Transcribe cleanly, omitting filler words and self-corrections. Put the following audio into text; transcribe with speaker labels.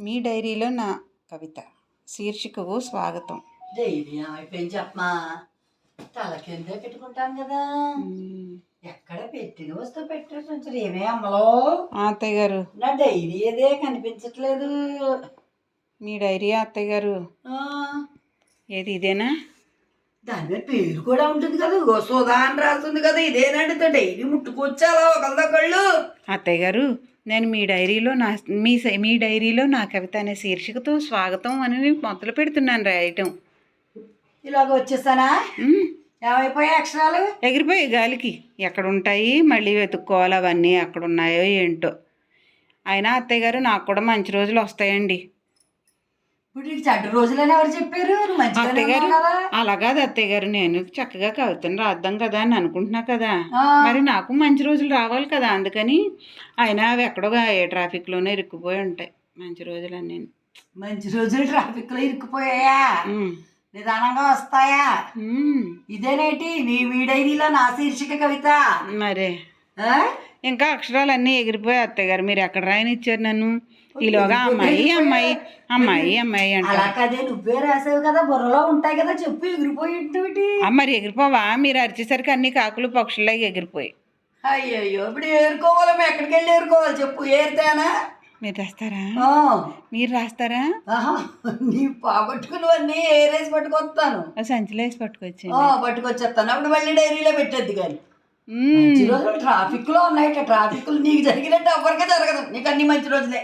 Speaker 1: మీ డైరీలో నా కవిత శీర్షికకు స్వాగతం.
Speaker 2: డైరీ అయిపోయింది చెప్పమా. తల కింద పెట్టుకుంటాను కదా, ఎక్కడ పెట్టిన వస్తువు పెట్టేసి ఏమే అమ్మలో.
Speaker 1: అత్తయ్య గారు,
Speaker 2: నా డైరీ ఏదే కనిపించట్లేదు.
Speaker 1: మీ డైరీ అత్తయ్య గారు? ఏది ఇదేనా?
Speaker 2: దాని మీద పేరు కూడా ఉంటుంది కదా, సుధా అని రాస్తుంది కదా. ఇదేనండి డైరీ ముట్టుకొచ్చాలా ఒకళ్ళదొకళ్ళు.
Speaker 1: అత్తయ్య గారు, నేను మీ డైరీలో నా కవిత అనే శీర్షికతో స్వాగతం అని మొదలు పెడుతున్నాను రాయటం.
Speaker 2: ఇలాగ వచ్చేసానా? ఏమైపోయాయి అక్షరాలు?
Speaker 1: ఎగిరిపోయి గాలికి. ఎక్కడ ఉంటాయి, మళ్ళీ వెతుక్కోవాలి అవన్నీ ఎక్కడ ఉన్నాయో ఏంటో. అయినా అత్తయ్య గారు, నాకు కూడా మంచి రోజులు వస్తాయండి.
Speaker 2: ఇప్పుడు నీకు చెడ్డ రోజులని ఎవరు చెప్పారు?
Speaker 1: అత్తయ్య గారు, అలాగాదు అత్తయ్య గారు, నేను చక్కగా కవితను రాద్దాం కదా అని అనుకుంటున్నా కదా, మరి నాకు మంచి రోజులు రావాలి కదా. అందుకని అయినా అవి ఎక్కడో ఏ ట్రాఫిక్లోనే ఇరుక్కుపోయి ఉంటాయి మంచి రోజులన్నీ.
Speaker 2: మంచి రోజులు ట్రాఫిక్లో ఇరుక్కుపోయాయా? నిదానంగా వస్తాయా? ఇదేనేటి మీ డైరీలో నా శీర్షిక కవిత?
Speaker 1: మరే ఇంకా అక్షరాలన్నీ ఎగిరిపోయి అత్తయ్య గారు, మీరు ఎక్కడ రాయనిచ్చారు నన్ను? ఈలోగా అమ్మాయి అమ్మాయి అమ్మాయి అమ్మాయి అంటే
Speaker 2: అలా కదే, నువ్వే రాసావు కదా, బుర్రలో ఉంటాయి కదా, చెప్పు. ఎగిరిపోయి
Speaker 1: మరి ఎగిరిపోవా? మీరు అరిచేసరికి అన్ని కాకులు పక్షుల్లాగా ఎగిరిపోయి.
Speaker 2: అయ్యయ్యో, ఇప్పుడు ఏరుకోవాలి. మేము ఎక్కడికి వెళ్ళి ఏరుకోవాలి చెప్పు? ఏరుతానా?
Speaker 1: మీరు రాస్తారా? మీరు రాస్తారా?
Speaker 2: నీ పోగొట్టుకున్నవన్నీ ఏరేసి పట్టుకొస్తాను,
Speaker 1: సంచిలో వేసి
Speaker 2: పట్టుకొచ్చేస్తాను. అప్పుడు మళ్ళీ డైరీలో పెట్టేద్ది. కానీ మంచి రోజులు ట్రాఫిక్ లో ఉన్నాయట. ట్రాఫిక్ నీకు జరిగినట్టు ఎవరికే జరగదు. నీకు అన్ని మంచి రోజులే.